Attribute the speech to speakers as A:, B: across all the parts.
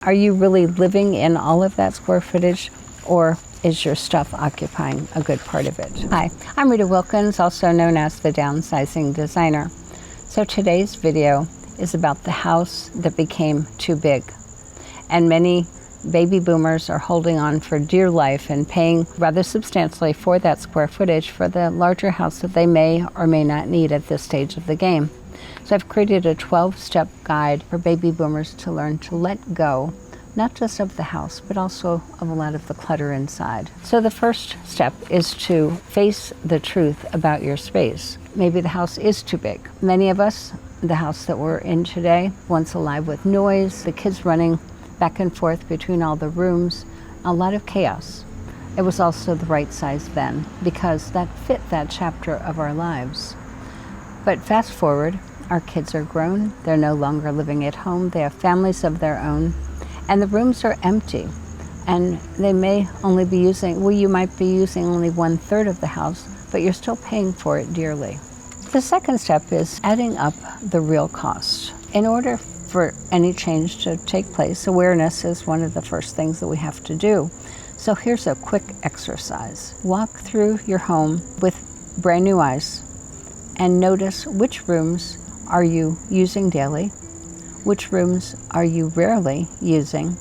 A: Are you really living in all of that square footage, or is your stuff occupying a good part of it? Hi, I'm Rita Wilkins, also known as the Downsizing Designer. So today's video is about the house that became too big. And many baby boomers are holding on for dear life and paying rather substantially for that square footage for the larger house that they may or may not need at this stage of the game. So I've created a 12-step guide for baby boomers to learn to let go, not just of the house, but also of a lot of the clutter inside. So the first step is to face the truth about your space. Maybe the house is too big. Many of us, the house that we're in today, once alive with noise, the kids running back and forth between all the rooms, a lot of chaos. It was also the right size then, because that fit that chapter of our lives. But fast forward, our kids are grown, they're no longer living at home, they have families of their own, and the rooms are empty. And they may only be using, you might be using only 1/3 of the house, but you're still paying for it dearly. The second step is adding up the real cost. In order for any change to take place, awareness is one of the first things that we have to do. So here's a quick exercise. Walk through your home with brand new eyes and notice which rooms are you using daily, which rooms are you rarely using,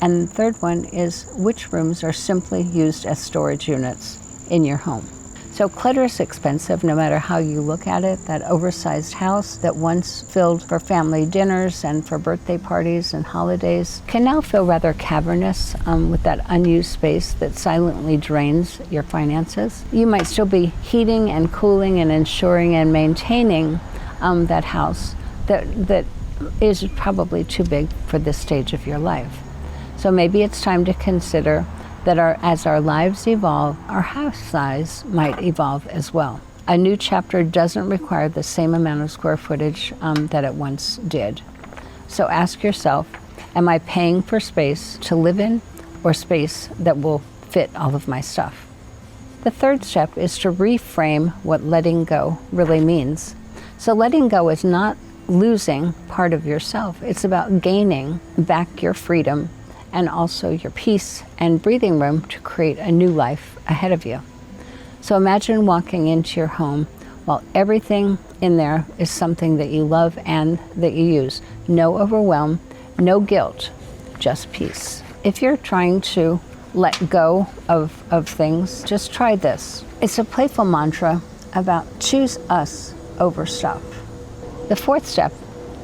A: and the third one is which rooms are simply used as storage units in your home. So clutter is expensive no matter how you look at it. That oversized house that once filled for family dinners and for birthday parties and holidays can now feel rather cavernous with that unused space that silently drains your finances. You might still be heating and cooling and ensuring and maintaining that house that is probably too big for this stage of your life. So maybe it's time to consider that as our lives evolve, our house size might evolve as well. A new chapter doesn't require the same amount of square footage that it once did. So ask yourself, am I paying for space to live in or space that will fit all of my stuff? The third step is to reframe what letting go really means. So letting go is not losing part of yourself. It's about gaining back your freedom and also your peace and breathing room to create a new life ahead of you. So imagine walking into your home while everything in there is something that you love and that you use. No overwhelm, no guilt, just peace. If you're trying to let go of things, just try this. It's a playful mantra about choose us over stuff. The fourth step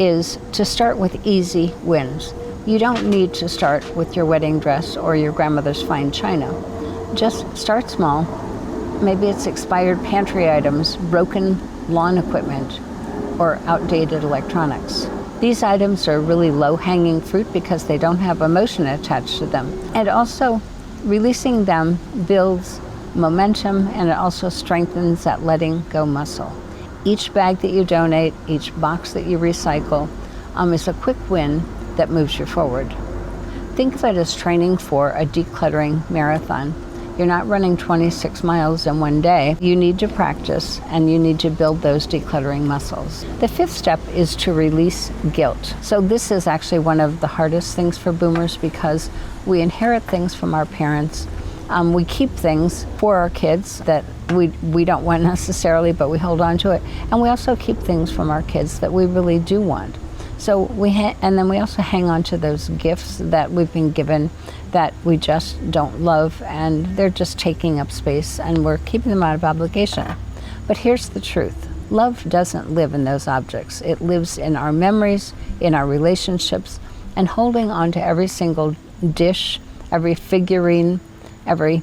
A: is to start with easy wins. You don't need to start with your wedding dress or your grandmother's fine china. Just start small. Maybe it's expired pantry items, broken lawn equipment, or outdated electronics. These items are really low-hanging fruit because they don't have emotion attached to them. And also, releasing them builds momentum, and it also strengthens that letting go muscle. Each bag that you donate, each box that you recycle, is a quick win that moves you forward. Think of it as training for a decluttering marathon. You're not running 26 miles in one day. You need to practice and you need to build those decluttering muscles. The fifth step is to release guilt. So this is actually one of the hardest things for boomers because we inherit things from our parents. We keep things for our kids that we don't want necessarily, but we hold on to it. And we also keep things from our kids that we really do want. So and then we also hang on to those gifts that we've been given that we just don't love, and they're just taking up space, and we're keeping them out of obligation. But here's the truth. Love doesn't live in those objects. It lives in our memories, in our relationships, and holding on to every single dish, every figurine, every,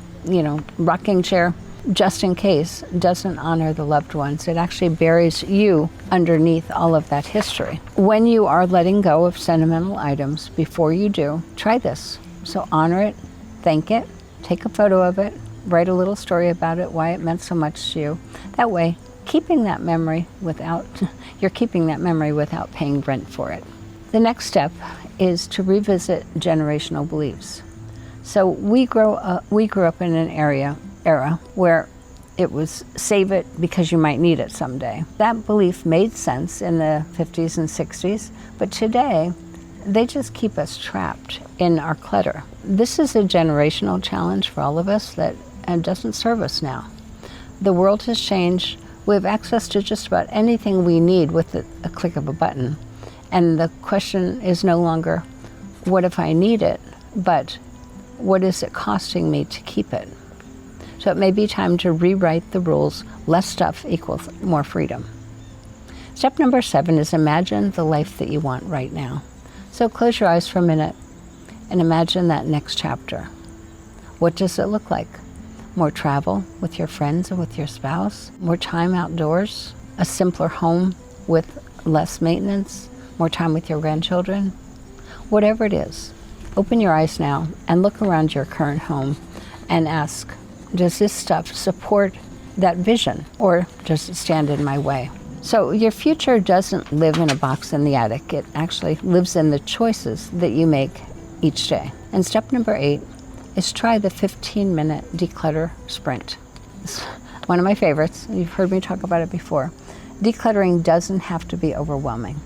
A: rocking chair, just in case, doesn't honor the loved ones. It actually buries you underneath all of that history. When you are letting go of sentimental items, before you do, try this. So honor it, thank it, take a photo of it, write a little story about it, why it meant so much to you. That way, you're keeping that memory without paying rent for it. The next step is to revisit generational beliefs. So we grew up in an era where it was save it because you might need it someday. That belief made sense in the 50s and 60s, but today they just keep us trapped in our clutter. This is a generational challenge for all of us that doesn't serve us now. The world has changed. We have access to just about anything we need with a click of a button. And the question is no longer, what if I need it, but what is it costing me to keep it? So it may be time to rewrite the rules. Less stuff equals more freedom. Step number 7 is imagine the life that you want right now. So close your eyes for a minute and imagine that next chapter. What does it look like? More travel with your friends and with your spouse, more time outdoors, a simpler home with less maintenance, more time with your grandchildren. Whatever it is, open your eyes now and look around your current home and ask, does this stuff support that vision, or does it stand in my way? So your future doesn't live in a box in the attic. It actually lives in the choices that you make each day. And step number 8 is try the 15-minute declutter sprint. It's one of my favorites. You've heard me talk about it before. Decluttering doesn't have to be overwhelming,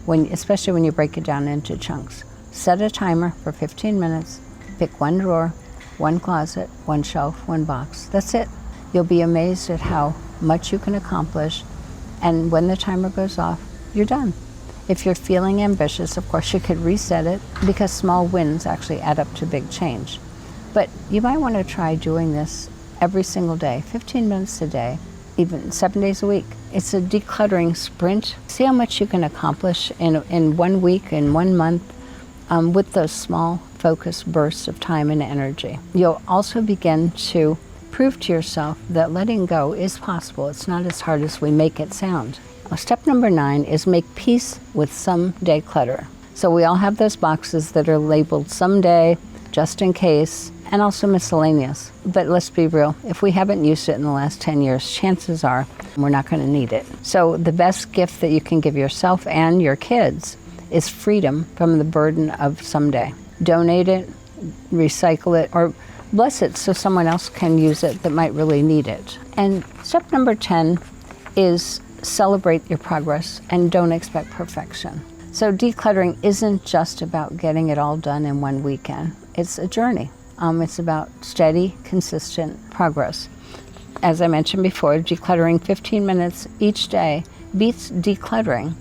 A: especially when you break it down into chunks. Set a timer for 15 minutes, pick one drawer, one closet, one shelf, one box. That's it. You'll be amazed at how much you can accomplish, and when the timer goes off, you're done. If you're feeling ambitious, of course, you could reset it, because small wins actually add up to big change. But you might want to try doing this every single day, 15 minutes a day, even 7 days a week. It's a decluttering sprint. See how much you can accomplish in 1 week, in 1 month, with those small focused bursts of time and energy. You'll also begin to prove to yourself that letting go is possible. It's not as hard as we make it sound. Step number 9 is make peace with someday clutter. So we all have those boxes that are labeled someday, just in case, and also miscellaneous. But let's be real, if we haven't used it in the last 10 years, chances are we're not going to need it. So the best gift that you can give yourself and your kids is freedom from the burden of someday. Donate it, recycle it, or bless it so someone else can use it that might really need it. And step number 10 is celebrate your progress and don't expect perfection. So decluttering isn't just about getting it all done in one weekend. It's a journey. It's about steady, consistent progress. As I mentioned before, decluttering 15 minutes each day beats decluttering,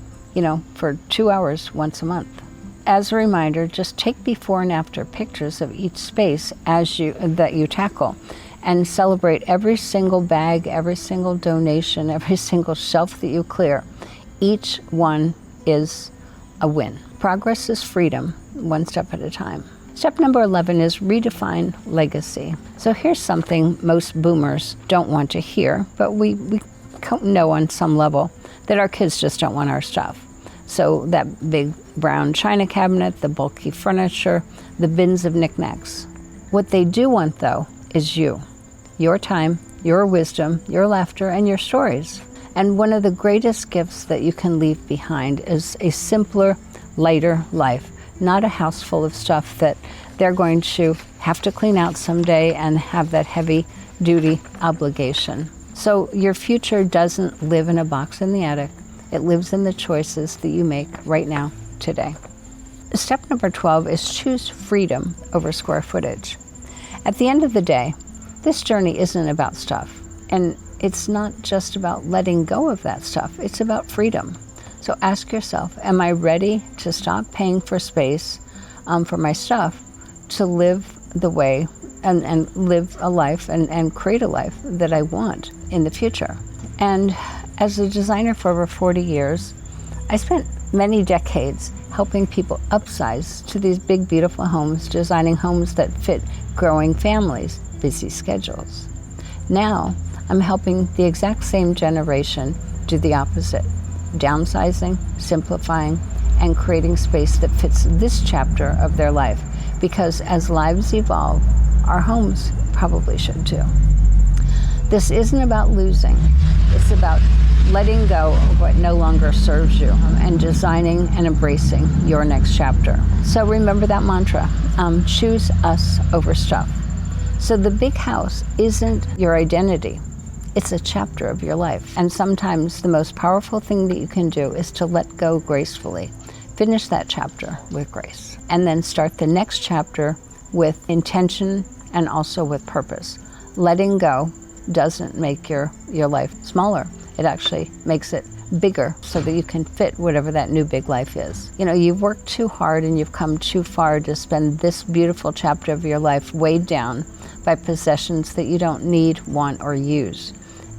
A: for 2 hours once a month. As a reminder, just take before and after pictures of each space that you tackle, and celebrate every single bag, every single donation, every single shelf that you clear. Each one is a win. Progress is freedom, one step at a time. Step number 11 is redefine legacy. So here's something most boomers don't want to hear, but we know on some level that our kids just don't want our stuff. So that big brown china cabinet, the bulky furniture, the bins of knickknacks. What they do want, though, is you. Your time, your wisdom, your laughter, and your stories. And one of the greatest gifts that you can leave behind is a simpler, lighter life, not a house full of stuff that they're going to have to clean out someday and have that heavy-duty obligation. So your future doesn't live in a box in the attic. It lives in the choices that you make right now, today. Step number 12 is choose freedom over square footage. At the end of the day, this journey isn't about stuff. And it's not just about letting go of that stuff. It's about freedom. So ask yourself, am I ready to stop paying for space for my stuff to live the way and live a life and create a life that I want in the future? And as a designer for over 40 years, I spent many decades helping people upsize to these big, beautiful homes, designing homes that fit growing families, busy schedules. Now, I'm helping the exact same generation do the opposite, downsizing, simplifying, and creating space that fits this chapter of their life. Because as lives evolve, our homes probably should too. This isn't about losing. It's about letting go of what no longer serves you and designing and embracing your next chapter. So remember that mantra, choose us over stuff. So the big house isn't your identity. It's a chapter of your life. And sometimes the most powerful thing that you can do is to let go gracefully, finish that chapter with grace. And then start the next chapter with intention and also with purpose. Letting go doesn't make your life smaller. It actually makes it bigger so that you can fit whatever that new big life is. You know, you've worked too hard and you've come too far to spend this beautiful chapter of your life weighed down by possessions that you don't need, want, or use.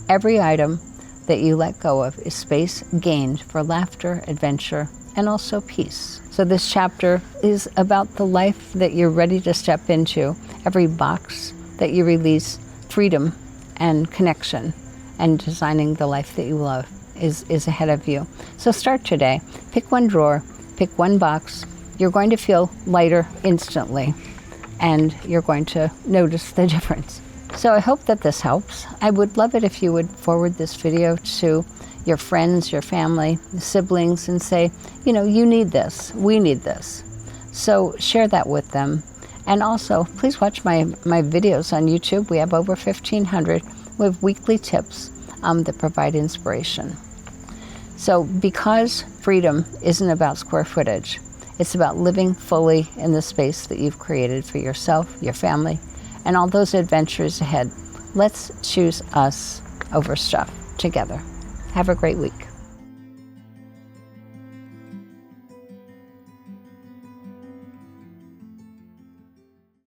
A: Every item that you let go of is space gained for laughter, adventure, and also peace. So this chapter is about the life that you're ready to step into. Every box that you release, freedom and connection, and designing the life that you love is ahead of you. So start today. Pick one drawer, pick one box. You're going to feel lighter instantly, and you're going to notice the difference. So I hope that this helps. I would love it if you would forward this video to your friends, your family, siblings, and say, you know, you need this, we need this. So share that with them. And also, please watch my videos on YouTube. We have over 1,500 with weekly tips that provide inspiration. So because freedom isn't about square footage, it's about living fully in the space that you've created for yourself, your family, and all those adventures ahead. Let's choose us over stuff together. Have a great week.